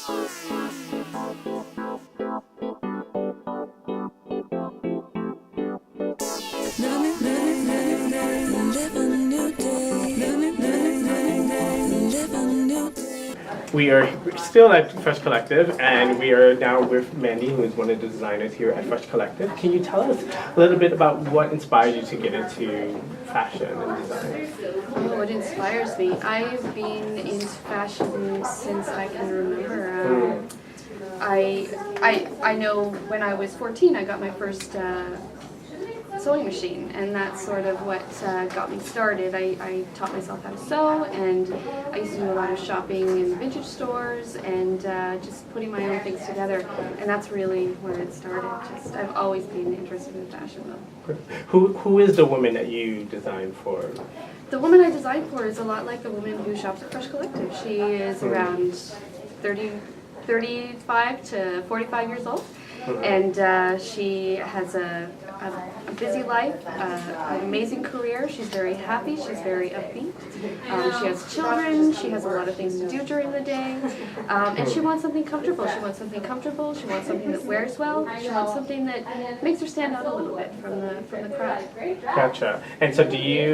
We are still at Fresh Collective, and we are now with Mandy, who is one of the designers here at Fresh Collective. Can you tell us a little bit about what inspired you to get into fashion and design? Oh, what inspires me? I've been into fashion since I can remember. I know when I was 14, I got my first sewing machine, and that's sort of what got me started. I taught myself how to sew, and I used to do a lot of shopping in vintage stores and just putting my own things together, and that's really where it started. I've always been interested in fashion though. Who is the woman that you designed for? The woman I designed for is a lot like the woman who shops at Fresh Collective. She is around 35 to 45 years old, and she has a busy life, an amazing career. She's very happy, she's very upbeat. She has children, she has a lot of things to do during the day, and she wants something comfortable. She wants something comfortable, she wants something that wears well, she wants something that makes her stand out a little bit from the crowd. Gotcha. And so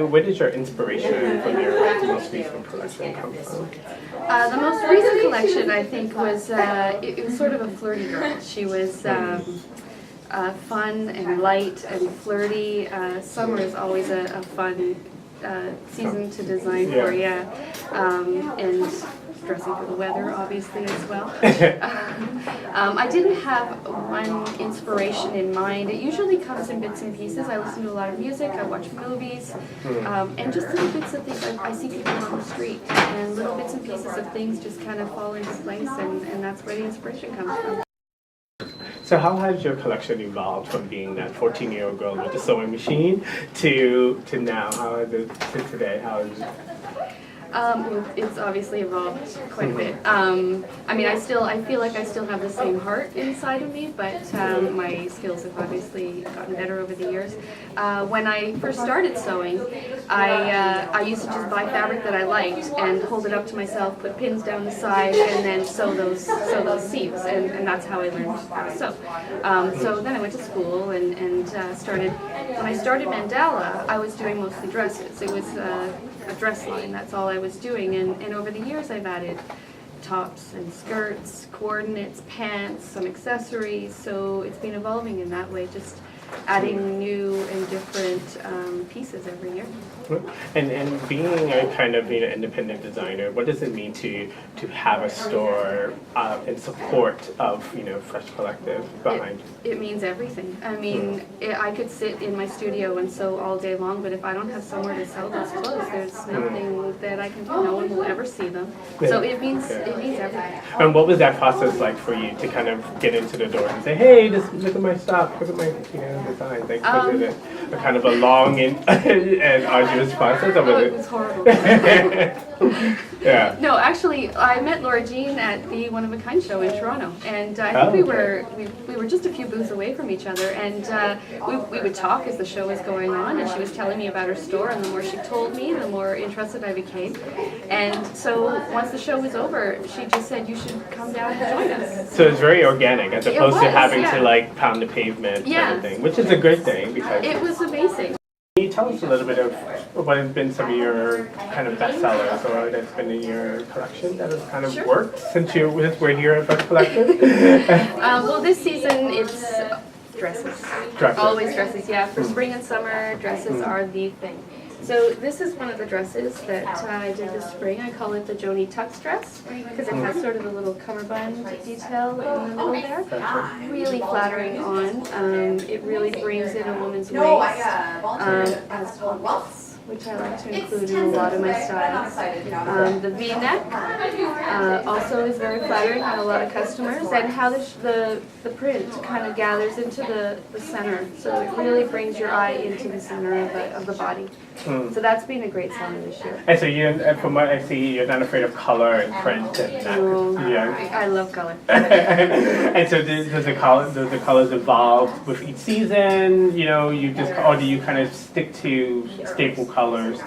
where did your inspiration from your most recent collection come from? The most recent collection, I think, was, it was sort of a flirty girl. She was fun and light and flirty. Summer is always a fun season to design for, yeah. And dressing for the weather, obviously, as well. I didn't have one inspiration in mind. It usually comes in bits and pieces. I listen to a lot of music, I watch movies, and just little bits of things. I see people on the street, and little bits and pieces of things just kind of fall into place, and that's where the inspiration comes from. So how has your collection evolved from being that 14-year-old girl with the sewing machine to now? How is it to today? How is it? It's obviously evolved quite a bit. I mean, I feel like I still have the same heart inside of me, but my skills have obviously gotten better over the years. When I first started sewing, I used to just buy fabric that I liked and hold it up to myself, put pins down the side, and then sew those seams, and that's how I learned how to sew. So then I went to school and started. When I started Mandala, I was doing mostly dresses. It was a dress line, that's all I was doing, and over the years I've added tops and skirts, coordinates, pants, some accessories, so it's been evolving in that way, just adding new and different pieces every year. And being an independent designer, what does it mean to have a store in support of Fresh Collective behind? It means everything. I mean, I could sit in my studio and sew all day long, but if I don't have somewhere to sell those clothes, there's nothing that I can do. No one will ever see them. So it means everything. And what was that process like for you to kind of get into the door and say, hey, look at my stuff, look at my designs? Like, was it a kind of a long and arduous process? Or was it was horrible. Yeah. No, actually, I met Laura Jean at the One of a Kind show in Toronto, and I think we were just a few booths away from each other, and we would talk as the show was going on, and she was telling me about her store, and the more she told me, the more interested I became. And so once the show was over, she just said, you should come down and join us. So it's very organic, as opposed to having to pound the pavement kind of thing, which is a good thing because it was amazing. Can you tell us a little bit of what has been some of your kind of bestsellers or that's been in your collection that has kind of worked since we're here at Fresh Collective? Well, this season it's dresses. Always dresses, yeah. For spring and summer, dresses are the thing. So this is one of the dresses that I did this spring. I call it the Joni Tux dress because it has sort of a little cummerbund detail in the middle there. Really flattering on. It really brings in a woman's waist. Has pockets, which I like to include in a lot of my styles. The V-neck also is very flattering on a lot of customers, and how the print kind of gathers into the center, so it really brings your eye into the center of the body. So that's been a great seller this year. And so from what I see, you're not afraid of color and print and that. Oh, I love color. And so does the colors evolve with each season? Or do you kind of stick to staple colors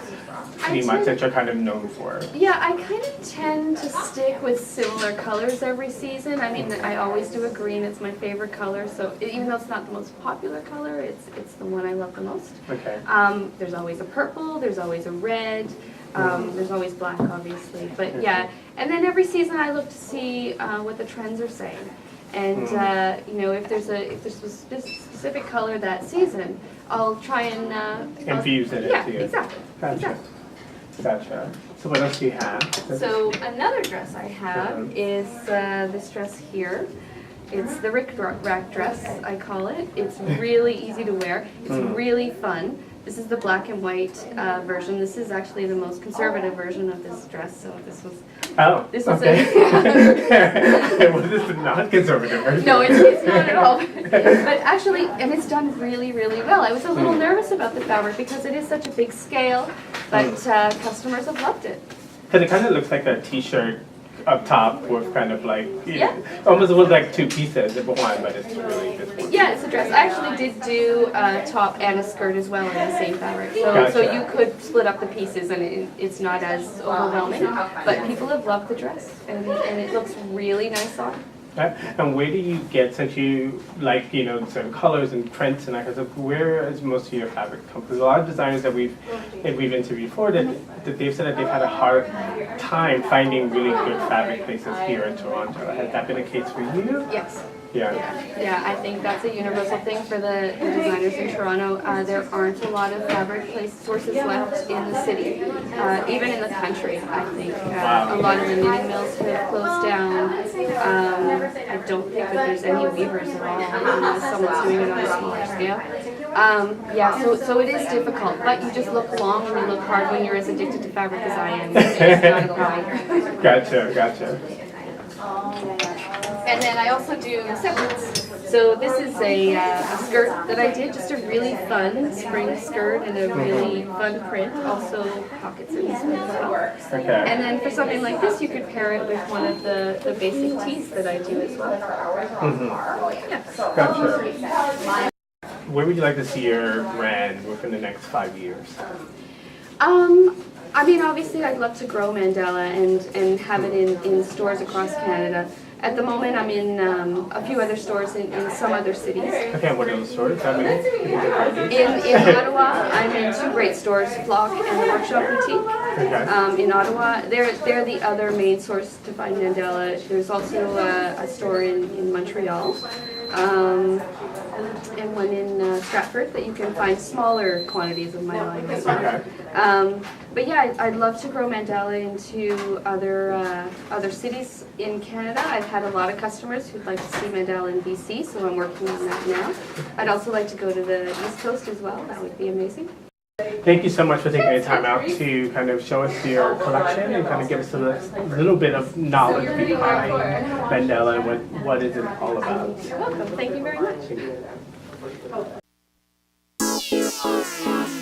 pretty much that you're kind of known for? Yeah, I kind of tend to stick with similar colors every season. I mean, I always do a green. It's my favorite color. So even though it's not the most popular color, it's the one I love the most. Okay. There's always a purple. There's always a red. There's always black, obviously. But yeah, and then every season I look to see what the trends are saying. And you know, if there's a specific color that season, I'll try and infuse it into it. Exactly. Gotcha. Exactly. Gotcha. So what else do you have? So another dress I have is this dress here. It's the Rick Rack dress, I call it. It's really easy to wear. It's really fun. This is the black and white version. This is actually the most conservative version of this dress. So this was. Oh. This was okay. Well, this is not conservative version. No, it's not at all. But actually, and it's done really, really well. I was a little nervous about the fabric because it is such a big scale, but customers have loved it. Because it kind of looks like a t-shirt up top with kind of like, almost looks like two pieces of one, but it's really just one. Yeah, it's a dress. I actually did do a top and a skirt as well in the same fabric. So, Gotcha. so you could split up the pieces and it's not as overwhelming. But people have loved the dress and it looks really nice on. And where do you get, since you like, you know, certain colors and prints and that kind of stuff, where is most of your fabric come from? Because a lot of designers that we've interviewed before, that they've said that they've had a hard time finding really good fabric places here in Toronto. Has that been the case for you? Yes. Yeah. Yeah, I think that's a universal thing for the designers in Toronto. There aren't a lot of fabric place sources left in the city, even in the country. I think a lot of the knitting mills have closed down. I don't think that there's any weavers at all, unless someone's doing it on a smaller scale. Yeah, so it is difficult, but you just look long and you look hard when you're as addicted to fabric as I am. It's not a problem. Gotcha. And then I also do separates. So this is a skirt that I did, just a really fun spring skirt and a really fun print. Also pockets in this one as well. Okay. And then for something like this, you could pair it with one of the basic tees that I do as well. Yeah. Gotcha. Where would you like to see your brand within the next 5 years? I mean, obviously, I'd love to grow Mandala and have it in stores across Canada. At the moment, I'm in a few other stores in some other cities. Okay, what are those stores? In Ottawa, I'm in two great stores, Flock and the Workshop Boutique. Okay. In Ottawa, they're the other main source to find Mandala. There's also a store in Montreal. And one in Stratford that you can find smaller quantities of my line as well. Okay. But yeah, I'd love to grow Mandala into other cities in Canada. I've had a lot of customers who'd like to see Mandala in BC, so I'm working on that now. I'd also like to go to the East Coast as well. That would be amazing. Thank you so much for taking the time out to kind of show us your collection and kind of give us a little bit of knowledge behind Mandala and what is it all about. You're welcome. Thank you very much. Thank you.